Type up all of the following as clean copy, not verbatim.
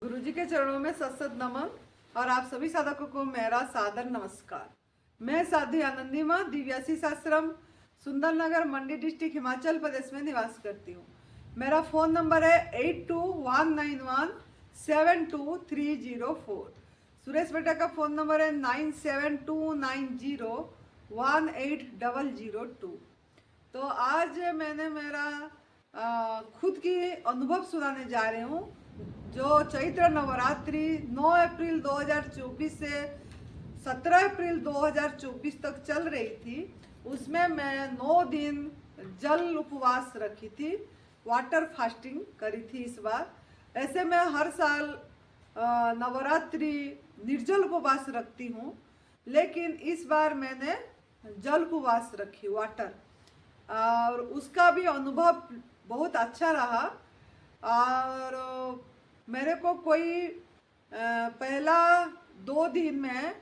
गुरुजी के चरणों में सत नमन और आप सभी साधकों को मेरा सादर नमस्कार। मैं साध्वी आनंदी माँ दिव्यासी आश्रम सुंदरनगर मंडी डिस्ट्रिक्ट हिमाचल प्रदेश में निवास करती हूँ। मेरा फ़ोन नंबर है 8219172304। सुरेश बेटा का फ़ोन नंबर है 9729018002। तो आज मैंने मेरा खुद की अनुभव सुनाने जा रही हूँ। जो चैत्र नवरात्रि 9 अप्रैल 2024 से 17 अप्रैल 2024 तक चल रही थी, उसमें मैं 9 दिन जल उपवास रखी थी, वाटर फास्टिंग करी थी। इस बार ऐसे मैं हर साल नवरात्रि निर्जल उपवास रखती हूँ, लेकिन इस बार मैंने जल उपवास रखी, वाटर, और उसका भी अनुभव बहुत अच्छा रहा। और मेरे को कोई पहला 2 दिन में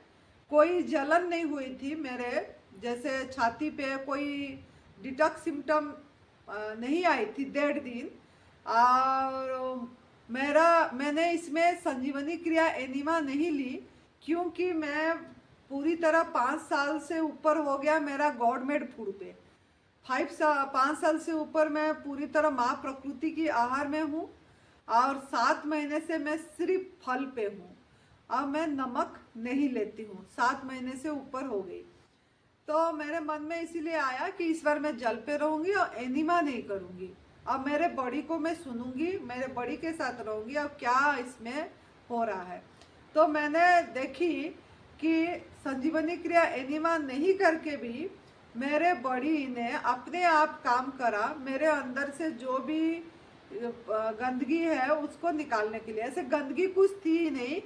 कोई जलन नहीं हुई थी। मेरे जैसे छाती पे कोई डिटॉक्स सिम्टम नहीं आई थी 1.5 दिन। और मैंने इसमें संजीवनी क्रिया एनिमा नहीं ली, क्योंकि मैं पूरी तरह 5 साल से ऊपर हो गया मेरा गॉड मेड फूड पे। 5 साल से ऊपर मैं पूरी तरह माँ प्रकृति की आहार में हूँ, और 7 महीने से मैं सिर्फ फल पे हूँ। अब मैं नमक नहीं लेती हूँ, 7 महीने से ऊपर हो गई। तो मेरे मन में इसीलिए आया कि इस बार मैं जल पे रहूँगी और एनिमा नहीं करूँगी। अब मेरे बड़ी को मैं सुनूंगी, मेरे बड़ी के साथ रहूँगी अब क्या इसमें हो रहा है। तो मैंने देखी कि संजीवनी क्रिया एनिमा नहीं करके भी मेरे बड़ी ने अपने आप काम करा। मेरे अंदर से जो भी गंदगी है उसको निकालने के लिए। ऐसे गंदगी कुछ थी ही नहीं,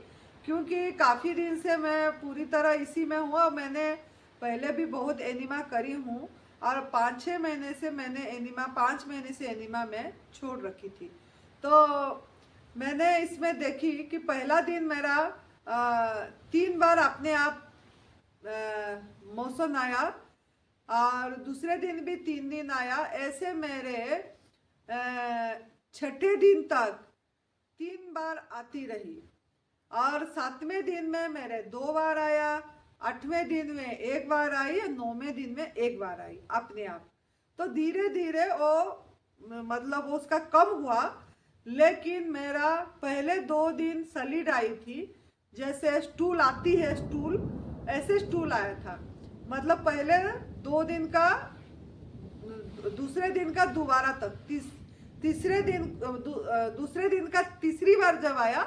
क्योंकि काफ़ी दिन से मैं पूरी तरह इसी में हूँ। और मैंने पहले भी बहुत एनिमा करी हूँ, और 5-6 महीने से मैंने एनिमा 5 महीने से एनिमा में छोड़ रखी थी। तो मैंने इसमें देखी कि पहला दिन मेरा 3 बार अपने आप मोशन आया, और दूसरे दिन भी 3 दिन आया। ऐसे मेरे छठे दिन तक 3 बार आती रही, और 7वें दिन में मेरे 2 बार आया, 8वें दिन में 1 बार आई, 9वें दिन में 1 बार आई अपने आप। तो धीरे धीरे वो मतलब उसका कम हुआ। लेकिन मेरा पहले 2 दिन सलीड आई थी, जैसे स्टूल आती है, स्टूल ऐसे स्टूल आया था। मतलब पहले 2 दिन का, दूसरे दिन का दोबारा तक, तीसरे दिन दूसरे दिन का तीसरी बार जब आया,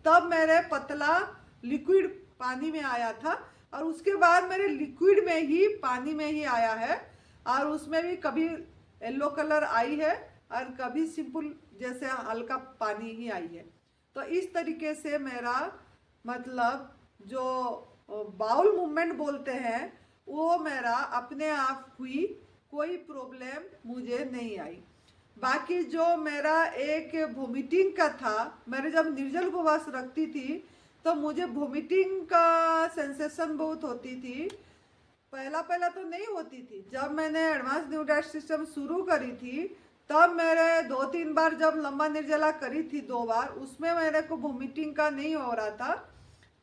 तब मेरे पतला लिक्विड पानी में आया था। और उसके बाद मेरे लिक्विड में ही, पानी में ही आया है, और उसमें भी कभी येलो कलर आई है और कभी सिंपल जैसे हल्का पानी ही आई है। तो इस तरीके से मेरा मतलब जो बाउल मूवमेंट बोलते हैं वो मेरा अपने आप हुई, कोई प्रॉब्लम मुझे नहीं आई। बाकी जो मेरा एक वोमिटिंग का था, मैंने जब निर्जल उपवास रखती थी तो मुझे वोमिटिंग का सेंसेशन बहुत होती थी। पहला तो नहीं होती थी। जब मैंने एडवांस न्यू डाइट सिस्टम शुरू करी थी, तब मेरे 2-3 बार जब लंबा निर्जला करी थी, 2 बार, उसमें मेरे को वोमिटिंग का नहीं हो रहा था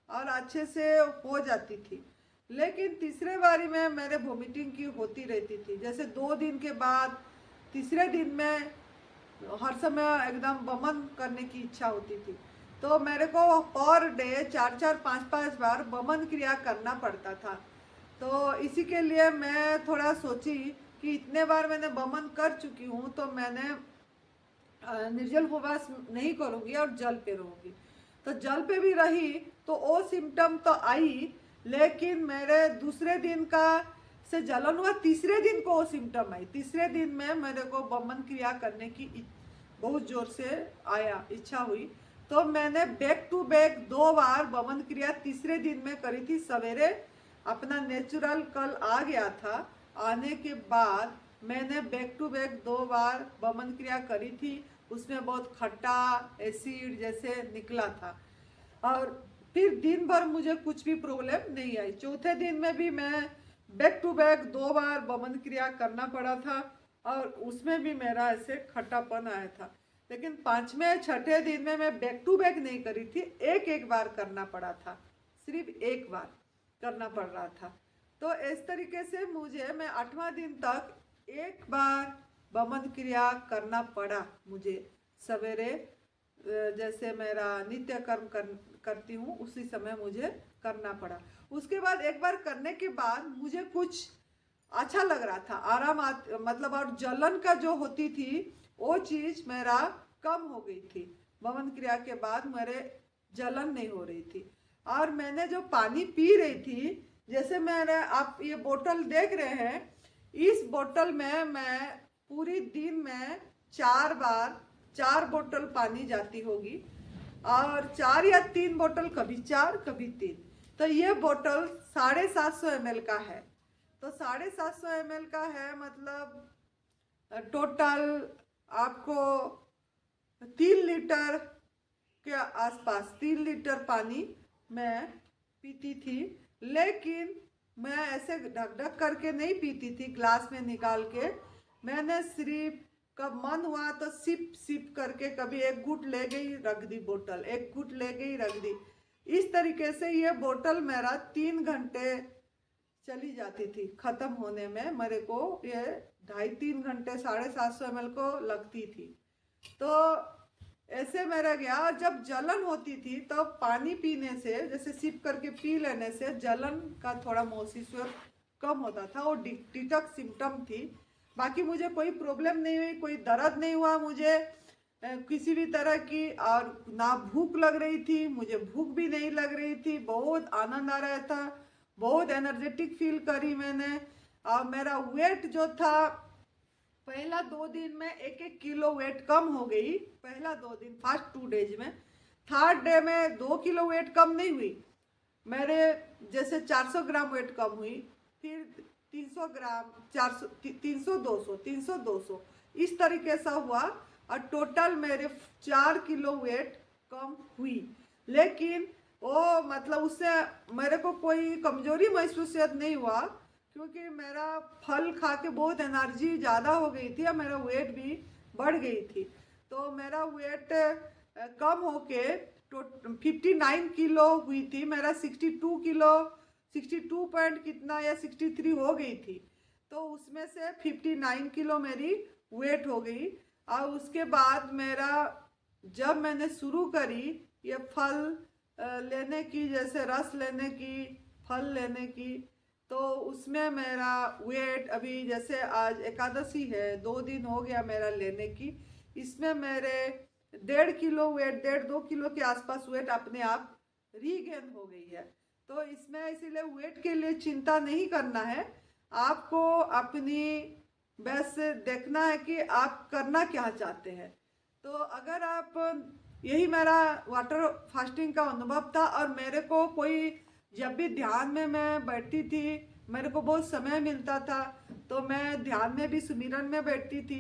और अच्छे से हो जाती थी। लेकिन तीसरे बारी में मेरे वोमिटिंग की होती रहती थी। जैसे 2 दिन के बाद तीसरे दिन में हर समय एकदम वमन करने की इच्छा होती थी। तो मेरे को पर डे 4-4, 5-5 बार वमन क्रिया करना पड़ता था। तो इसी के लिए मैं थोड़ा सोची कि इतने बार मैंने वमन कर चुकी हूँ, तो मैंने निर्जल उपवास नहीं करूँगी और जल पे रहूँगी। तो जल पे भी रही तो वो सिम्टम तो आई, लेकिन मेरे दूसरे दिन का से जलन हुआ, तीसरे दिन को वो सिम्टम आई। तीसरे दिन में मेरे को वमन क्रिया करने की बहुत जोर से आया, इच्छा हुई। तो मैंने बैक टू बैक 2 बार वमन क्रिया तीसरे दिन में करी थी। सवेरे अपना नेचुरल कल आ गया था, आने के बाद मैंने बैक टू बैक 2 बार वमन क्रिया करी थी। उसमें बहुत खट्टा एसिड जैसे निकला था, और फिर दिन भर मुझे कुछ भी प्रॉब्लम नहीं आई। चौथे दिन में भी मैं बैक टू बैक 2 बार वमन क्रिया करना पड़ा था, और उसमें भी मेरा ऐसे खट्टापन आया था। लेकिन पांचवें छठे दिन में मैं बैक टू बैक नहीं करी थी, एक एक बार करना पड़ा था, सिर्फ एक बार करना पड़ रहा था। तो इस तरीके से मुझे मैं 8वां दिन तक एक बार वमन क्रिया करना पड़ा मुझे। सवेरे जैसे मेरा नित्य कर्म करती हूँ उसी समय मुझे करना पड़ा। उसके बाद एक बार करने के बाद मुझे कुछ अच्छा लग रहा था, मतलब और जलन का जो होती थी वो चीज़ मेरा कम हो गई थी। वमन क्रिया के बाद मेरे जलन नहीं हो रही थी। और मैंने जो पानी पी रही थी, जैसे मैंने, आप ये बोतल देख रहे हैं, इस बोतल में मैं पूरी दिन में 4 बोतल पानी जाती होगी, और 4 या 3 बोतल, कभी 4 कभी 3। तो ये बोतल 750 ml का है। तो 750 ml का है, मतलब टोटल आपको 3 लीटर के आसपास, 3 लीटर पानी मैं पीती थी। लेकिन मैं ऐसे ढक ढक करके नहीं पीती थी, ग्लास में निकाल के। मैंने सिर्फ कब मन हुआ तो सिप सिप करके, कभी एक घूंट ले गई रख दी बोतल, एक घूंट ले गई रख दी। इस तरीके से ये बोतल मेरा 3 घंटे चली जाती थी खत्म होने में। मेरे को ये 2.5-3 घंटे 750 ml को लगती थी। तो ऐसे मेरा गया। और जब जलन होती थी तब तो पानी पीने से, जैसे सिप करके पी लेने से जलन का थोड़ा महसूस कम होता था। वो डिटॉक्स सिम्टम थी। बाकी मुझे कोई प्रॉब्लम नहीं हुई, कोई दर्द नहीं हुआ मुझे किसी भी तरह की। और ना भूख लग रही थी, मुझे भूख भी नहीं लग रही थी। बहुत आनंद आ रहा था, बहुत एनर्जेटिक फील करी मैंने। और मेरा वेट जो था, पहला 2 दिन में 1-1 किलो वेट कम हो गई। पहला 2 दिन, फर्स्ट 2 डेज में। थर्ड डे में 2 किलो वेट कम नहीं हुई मेरे, जैसे 400 ग्राम वेट कम हुई, फिर 300 ग्राम, 400, 300, 200, 300, 200, इस तरीके से हुआ। और टोटल मेरे 4 किलो वेट कम हुई। लेकिन वो मतलब उससे मेरे को कोई कमजोरी महसूस नहीं हुआ, क्योंकि मेरा फल खा के बहुत एनर्जी ज़्यादा हो गई थी और मेरा वेट भी बढ़ गई थी। तो मेरा वेट कम होके 59 किलो हुई थी। मेरा 62 किलो, 62 पॉइंट कितना या 63 हो गई थी। तो उसमें से 59 किलो मेरी वेट हो गई। और उसके बाद मेरा, जब मैंने शुरू करी ये फल लेने की, जैसे रस लेने की, फल लेने की, तो उसमें मेरा वेट अभी, जैसे आज एकादशी है, 2 दिन हो गया मेरा लेने की, इसमें मेरे 1.5 किलो वेट, 1.5-2 किलो के आसपास वेट अपने आप रीगेन हो गई है। तो इसमें इसीलिए वेट के लिए चिंता नहीं करना है। आपको अपनी बस देखना है कि आप करना क्या चाहते हैं। तो अगर आप, यही मेरा वाटर फास्टिंग का अनुभव था। और मेरे को कोई, जब भी ध्यान में मैं बैठती थी, मेरे को बहुत समय मिलता था, तो मैं ध्यान में भी, सुमिरन में बैठती थी।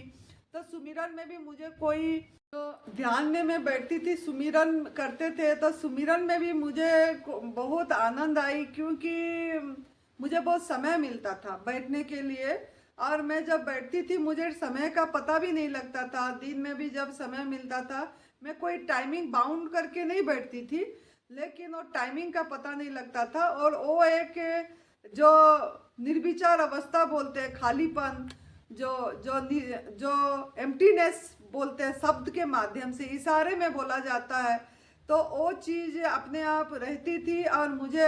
तो सुमिरन में भी मुझे कोई, तो ध्यान में मैं बैठती थी, सुमिरन करते थे, तो सुमिरन में भी मुझे बहुत आनंद आई, क्योंकि मुझे बहुत समय मिलता था बैठने के लिए। और मैं जब बैठती थी मुझे समय का पता भी नहीं लगता था। दिन में भी जब समय मिलता था, मैं कोई टाइमिंग बाउंड करके नहीं बैठती थी, लेकिन वो टाइमिंग का पता नहीं लगता था। और वो एक जो निर्विचार अवस्था बोलते हैं, खालीपन, जो जो जो एम्प्टीनेस बोलते हैं, शब्द के माध्यम से, इशारे में बोला जाता है, तो वो चीज़ अपने आप रहती थी। और मुझे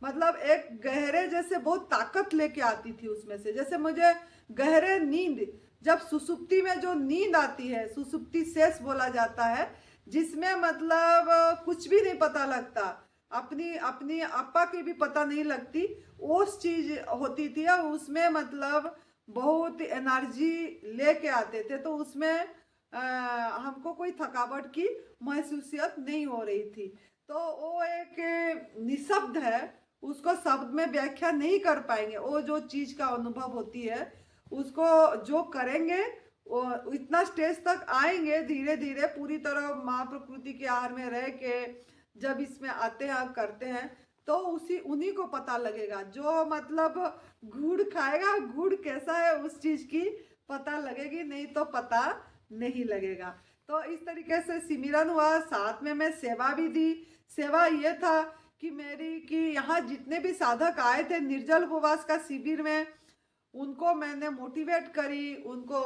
मतलब एक गहरे जैसे बहुत ताकत लेके आती थी उसमें से। जैसे मुझे गहरे नींद, जब सुसुप्ति में जो नींद आती है, सुसुप्ति शेष बोला जाता है, जिसमें मतलब कुछ भी नहीं पता लगता, अपनी अपनी आपा की भी पता नहीं लगती, उस चीज होती थी। और उसमें मतलब बहुत एनर्जी लेके आते थे। तो उसमें हमको कोई थकावट की महसूसियत नहीं हो रही थी। तो वो एक निशब्द है, उसको शब्द में व्याख्या नहीं कर पाएंगे। वो जो चीज का अनुभव होती है, उसको जो करेंगे वो इतना स्टेज तक आएंगे, धीरे धीरे पूरी तरह माँ प्रकृति के आहार में रह के जब इसमें आते हैं, करते हैं, तो उसी उन्हीं को पता लगेगा। जो मतलब गुड़ खाएगा, गुड़ कैसा है उस चीज की पता लगेगी, नहीं तो पता नहीं लगेगा। तो इस तरीके से सिमरन हुआ, साथ में मैं सेवा भी दी। सेवा ये था कि मेरी कि यहाँ जितने भी साधक आए थे निर्जल उपवास का शिविर में, उनको मैंने मोटिवेट करी, उनको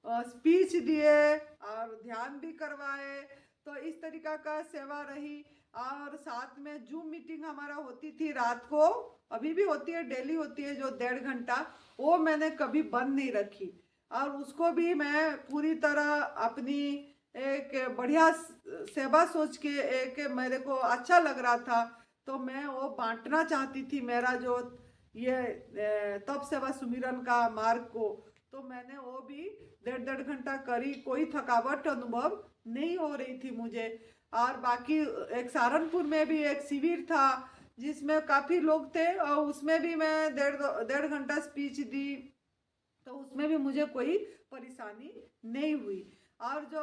स्पीच दिए और ध्यान भी करवाए। तो इस तरीका का सेवा रही। और साथ में जूम मीटिंग हमारा होती थी रात को, अभी भी होती है, डेली होती है, जो 1.5 घंटा, वो मैंने कभी बंद नहीं रखी। और उसको भी मैं पूरी तरह अपनी एक बढ़िया सेवा सोच के, एक मेरे को अच्छा लग रहा था तो मैं वो बांटना चाहती थी, मेरा जो ये तप सेवा सुमिरन का मार्ग को। तो मैंने वो भी 1.5 घंटा करी, कोई थकावट अनुभव नहीं हो रही थी मुझे। और बाकी एक सहारनपुर में भी एक शिविर था जिसमें काफ़ी लोग थे, और उसमें भी मैं 1.5 घंटा स्पीच दी, तो उसमें भी मुझे कोई परेशानी नहीं हुई। और जो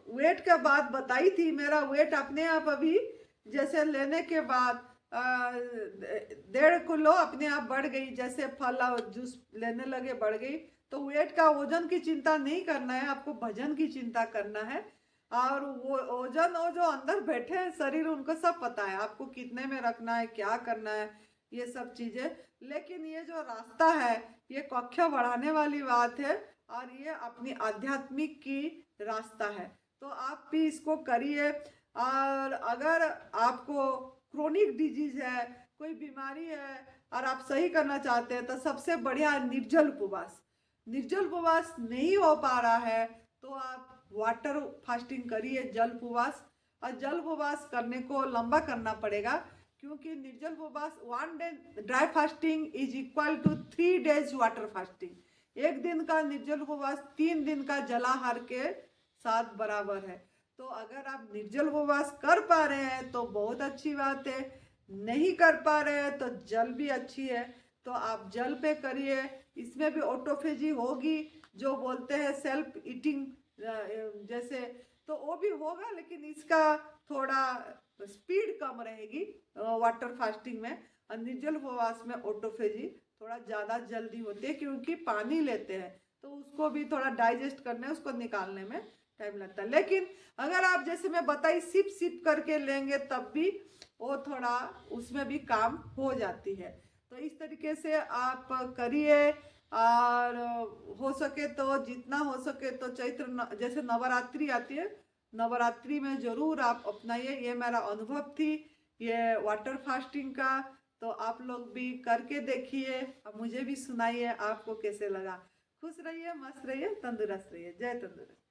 वेट का बात बताई थी, मेरा वेट अपने आप अभी जैसे लेने के बाद 1.5 किलो अपने आप बढ़ गई, जैसे फल और जूस लेने लगे बढ़ गई। तो वेट का, वजन की चिंता नहीं करना है आपको, वजन की चिंता करना है। और वो वजन, वो जो अंदर बैठे हैं शरीर, उनको सब पता है आपको कितने में रखना है, क्या करना है, ये सब चीज़ें। लेकिन ये जो रास्ता है, ये कक्षा बढ़ाने वाली बात है, और ये अपनी आध्यात्मिक की रास्ता है। तो आप भी इसको करिए। और अगर आपको क्रोनिक डिजीज है, कोई बीमारी है, और आप सही करना चाहते हैं, तो सबसे बढ़िया निर्जल उपवास। निर्जल उपवास नहीं हो पा रहा है तो आप वाटर फास्टिंग करिए, जल उपवास। और जल उपवास करने को लंबा करना पड़ेगा, क्योंकि निर्जल उपवास 1 day dry fasting is equal to 3 days water fasting. 1 दिन का निर्जल उपवास 3 दिन का जलाहार के साथ बराबर है। तो अगर आप निर्जल उपवास कर पा रहे हैं तो बहुत अच्छी बात है, नहीं कर पा रहे हैं तो जल भी अच्छी है। तो आप जल पे करिए, इसमें भी ऑटोफेजी होगी, जो बोलते हैं सेल्फ ईटिंग जैसे, तो वो भी होगा, लेकिन इसका थोड़ा स्पीड कम रहेगी वाटर फास्टिंग में। और निर्जल उपवास में ऑटोफेजी थोड़ा ज़्यादा जल्दी होती है, क्योंकि पानी लेते हैं तो उसको भी थोड़ा डाइजेस्ट करने, उसको निकालने में टाइम लगता है। लेकिन अगर आप जैसे मैं बताई सिप सिप करके लेंगे तब भी वो थोड़ा उसमें भी काम हो जाती है। तो इस तरीके से आप करिए। और हो सके तो, जितना हो सके तो चैत्र जैसे नवरात्रि आती है, नवरात्रि में ज़रूर आप अपनाइए। ये मेरा अनुभव थी ये वाटर फास्टिंग का। तो आप लोग भी करके देखिए और मुझे भी सुनाइए आपको कैसे लगा। खुश रहिए, मस्त रहिए, तंदुरुस्त रहिए। जय तंदुरुस्त।